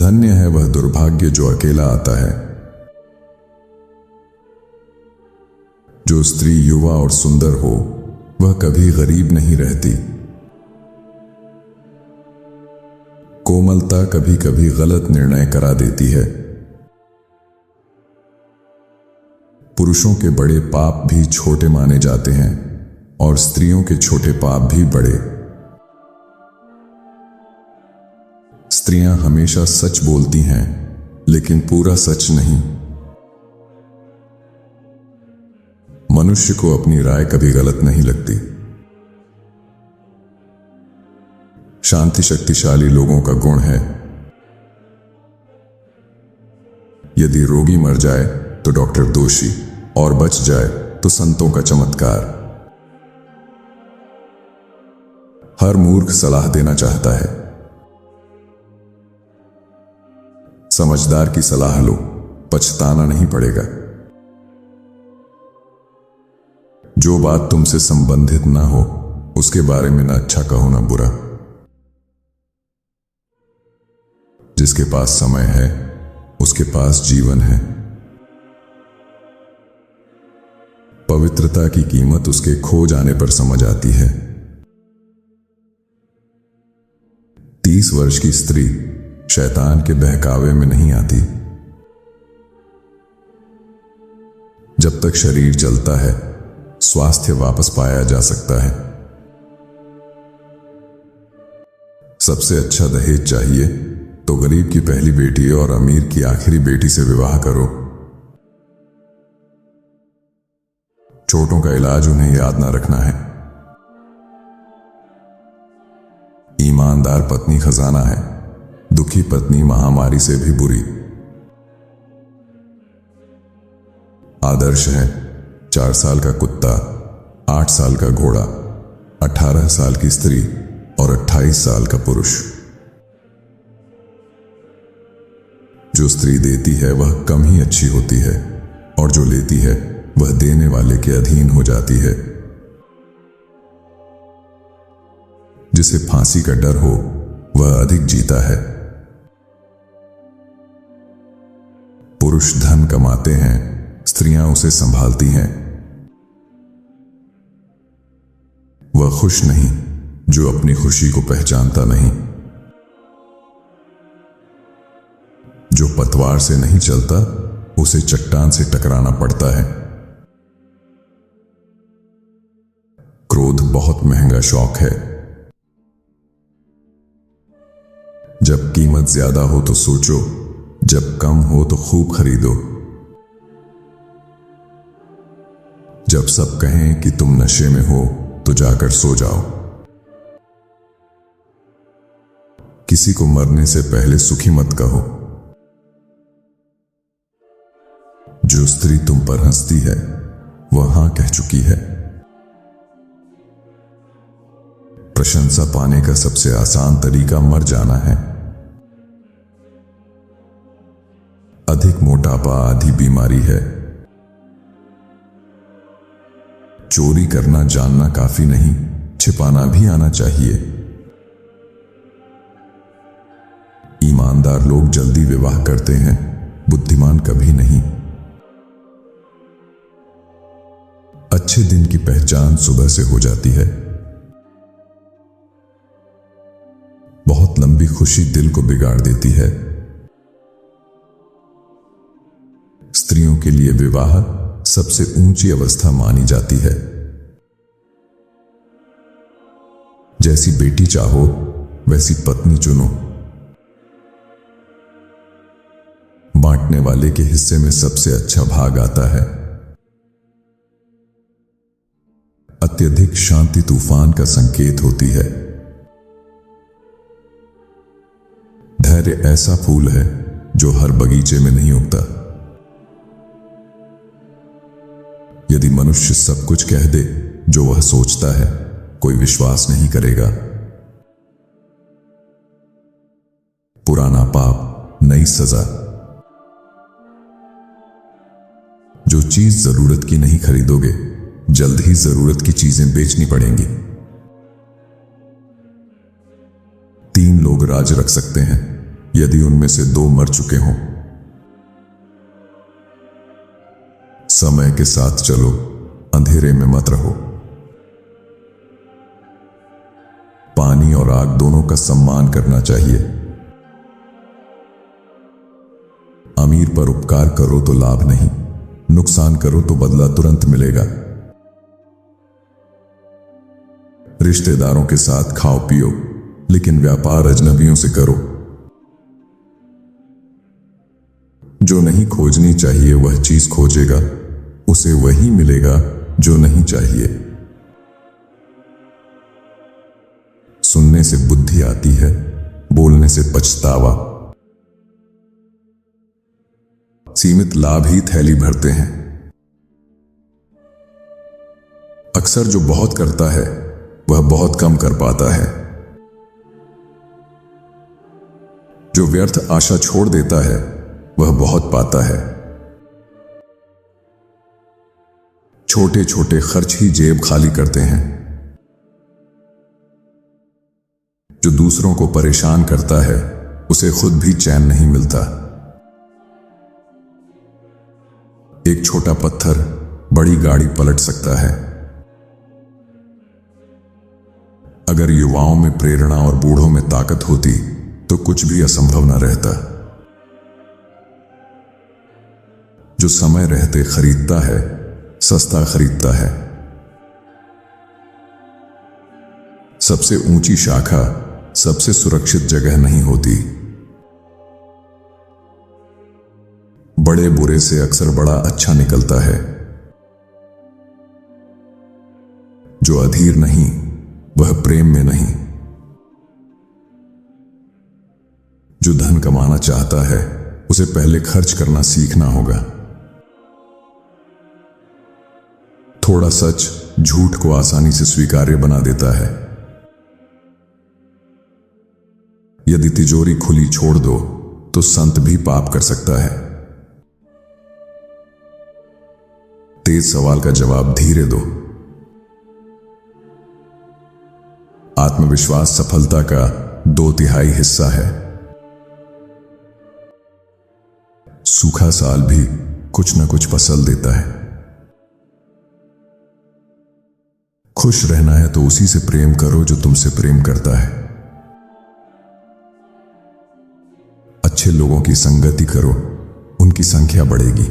धन्य है वह दुर्भाग्य जो अकेला आता है। जो स्त्री युवा और सुंदर हो वह कभी गरीब नहीं रहती। कोमलता कभी कभी गलत निर्णय करा देती है। पुरुषों के बड़े पाप भी छोटे माने जाते हैं और स्त्रियों के छोटे पाप भी बड़े। स्त्रियां हमेशा सच बोलती हैं लेकिन पूरा सच नहीं। मनुष्य को अपनी राय कभी गलत नहीं लगती। शांति शक्तिशाली लोगों का गुण है। यदि रोगी मर जाए तो डॉक्टर दोषी और बच जाए तो संतों का चमत्कार। हर मूर्ख सलाह देना चाहता है। समझदार की सलाह लो, पछताना नहीं पड़ेगा। जो बात तुमसे संबंधित ना हो उसके बारे में ना अच्छा कहो ना बुरा। जिसके पास समय है उसके पास जीवन है। पवित्रता की कीमत उसके खो जाने पर समझ आती है। 30 वर्ष की स्त्री शैतान के बहकावे में नहीं आती। जब तक शरीर चलता है स्वास्थ्य वापस पाया जा सकता है। सबसे अच्छा दहेज चाहिए तो गरीब की पहली बेटी और अमीर की आखिरी बेटी से विवाह करो। चोटों का इलाज उन्हें याद ना रखना है। ईमानदार पत्नी खजाना है, दुखी पत्नी महामारी से भी बुरी। आदर्श है 4 साल का कुत्ता, 8 साल का घोड़ा, 18 साल की स्त्री और 28 साल का पुरुष। जो स्त्री देती है वह कम ही अच्छी होती है और जो लेती है वह देने वाले के अधीन हो जाती है। जिसे फांसी का डर हो वह अधिक जीता है। पुरुष धन कमाते हैं, स्त्रियां उसे संभालती हैं। वह खुश नहीं जो अपनी खुशी को पहचानता नहीं। जो पतवार से नहीं चलता उसे चट्टान से टकराना पड़ता है। क्रोध बहुत महंगा शौक है। जब कीमत ज्यादा हो तो सोचो, जब कम हो तो खूब खरीदो। जब सब कहें कि तुम नशे में हो तो जाकर सो जाओ। किसी को मरने से पहले सुखी मत कहो। जो स्त्री तुम पर हंसती है वह हां कह चुकी है। प्रशंसा पाने का सबसे आसान तरीका मर जाना है। अधिक मोटापा आधी बीमारी है। चोरी करना जानना काफी नहीं, छिपाना भी आना चाहिए। ईमानदार लोग जल्दी विवाह करते हैं, बुद्धिमान कभी नहीं। अच्छे दिन की पहचान सुबह से हो जाती है। बहुत लंबी खुशी दिल को बिगाड़ देती है। स्त्रियों के लिए विवाह सबसे ऊंची अवस्था मानी जाती है। जैसी बेटी चाहो वैसी पत्नी चुनो। बांटने वाले के हिस्से में सबसे अच्छा भाग आता है। अत्यधिक शांति तूफान का संकेत होती है। धैर्य ऐसा फूल है जो हर बगीचे में नहीं उगता। यदि मनुष्य सब कुछ कह दे जो वह सोचता है, कोई विश्वास नहीं करेगा। पुराना पाप, नई सजा। जो चीज जरूरत की नहीं खरीदोगे, जल्द ही जरूरत की चीजें बेचनी पड़ेंगी। 3 लोग राज रख सकते हैं, यदि उनमें से 2 मर चुके हों। समय के साथ चलो, अंधेरे में मत रहो। पानी और आग दोनों का सम्मान करना चाहिए। अमीर पर उपकार करो तो लाभ नहीं, नुकसान करो तो बदला तुरंत मिलेगा। रिश्तेदारों के साथ खाओ पियो, लेकिन व्यापार अजनबियों से करो। जो नहीं खोजनी चाहिए वह चीज खोजेगा, उसे वही मिलेगा जो नहीं चाहिए। सुनने से बुद्धि आती है, बोलने से पछतावा। सीमित लाभ ही थैली भरते हैं। अक्सर जो बहुत करता है वह बहुत कम कर पाता है। जो व्यर्थ आशा छोड़ देता है वह बहुत पाता है। छोटे छोटे खर्च ही जेब खाली करते हैं। जो दूसरों को परेशान करता है उसे खुद भी चैन नहीं मिलता। एक छोटा पत्थर बड़ी गाड़ी पलट सकता है। अगर युवाओं में प्रेरणा और बूढ़ों में ताकत होती तो कुछ भी असंभव न रहता। जो समय रहते खरीदता है, सस्ता खरीदता है। सबसे ऊंची शाखा सबसे सुरक्षित जगह नहीं होती। बड़े बुरे से अक्सर बड़ा अच्छा निकलता है। जो अधीर नहीं वह प्रेम में नहीं। जो धन कमाना चाहता है उसे पहले खर्च करना सीखना होगा। थोड़ा सच झूठ को आसानी से स्वीकार्य बना देता है। यदि तिजोरी खुली छोड़ दो तो संत भी पाप कर सकता है। तेज सवाल का जवाब धीरे दो। आत्मविश्वास सफलता का 2/3 हिस्सा है। सूखा साल भी कुछ न कुछ फसल देता है। खुश रहना है तो उसी से प्रेम करो जो तुमसे प्रेम करता है। अच्छे लोगों की संगति करो, उनकी संख्या बढ़ेगी।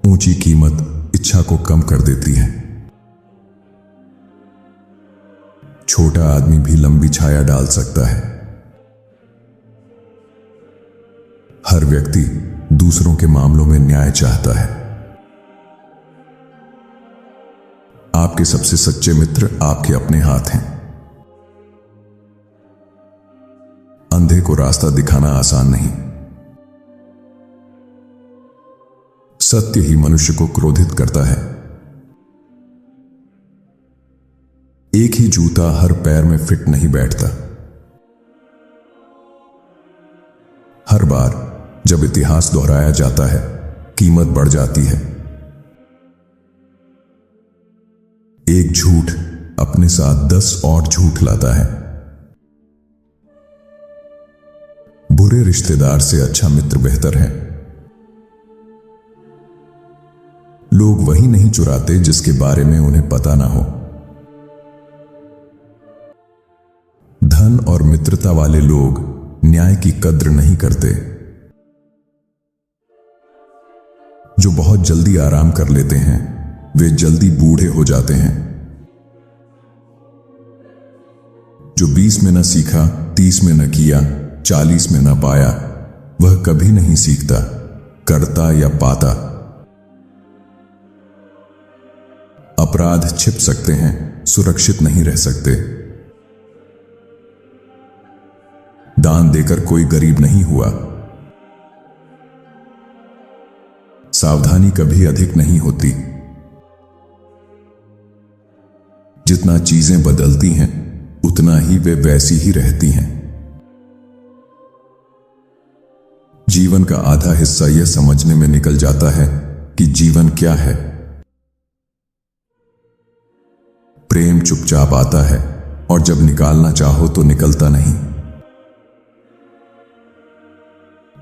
ऊंची कीमत इच्छा को कम कर देती है। छोटा आदमी भी लंबी छाया डाल सकता है। हर व्यक्ति दूसरों के मामलों में न्याय चाहता है। आपके सबसे सच्चे मित्र आपके अपने हाथ हैं। अंधे को रास्ता दिखाना आसान नहीं। सत्य ही मनुष्य को क्रोधित करता है। एक ही जूता हर पैर में फिट नहीं बैठता। हर बार जब इतिहास दोहराया जाता है कीमत बढ़ जाती है। एक झूठ अपने साथ 10 और झूठ लाता है। बुरे रिश्तेदार से अच्छा मित्र बेहतर है। लोग वही नहीं चुराते जिसके बारे में उन्हें पता ना हो। धन और मित्रता वाले लोग न्याय की कद्र नहीं करते। जो बहुत जल्दी आराम कर लेते हैं वे जल्दी बूढ़े हो जाते हैं। जो 20 में न सीखा, 30 में न किया, 40 में न पाया, वह कभी नहीं सीखता, करता या पाता। अपराध छिप सकते हैं, सुरक्षित नहीं रह सकते। दान देकर कोई गरीब नहीं हुआ। सावधानी कभी अधिक नहीं होती। जितना चीजें बदलती हैं उतना ही वे वैसी ही रहती हैं। जीवन का आधा हिस्सा यह समझने में निकल जाता है कि जीवन क्या है। प्रेम चुपचाप आता है, और जब निकालना चाहो तो निकलता नहीं।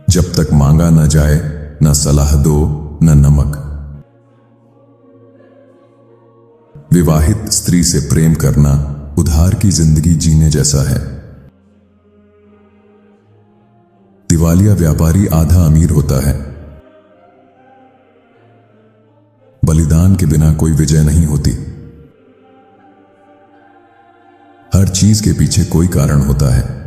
जब तक मांगा न जाए न सलाह दो न नमक। विवाहित स्त्री से प्रेम करना उधार की जिंदगी जीने जैसा है। दिवालिया व्यापारी आधा अमीर होता है। बलिदान के बिना कोई विजय नहीं होती। हर चीज के पीछे कोई कारण होता है।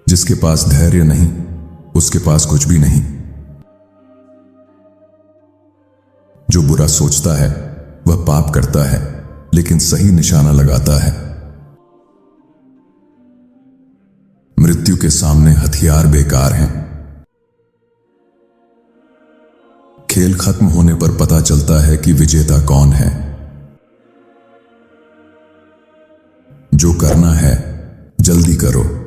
जिसके पास धैर्य नहीं उसके पास कुछ भी नहीं। जो बुरा सोचता है वह पाप करता है, लेकिन सही निशाना लगाता है। मृत्यु के सामने हथियार बेकार हैं। खेल खत्म होने पर पता चलता है कि विजेता कौन है। जो करना है जल्दी करो।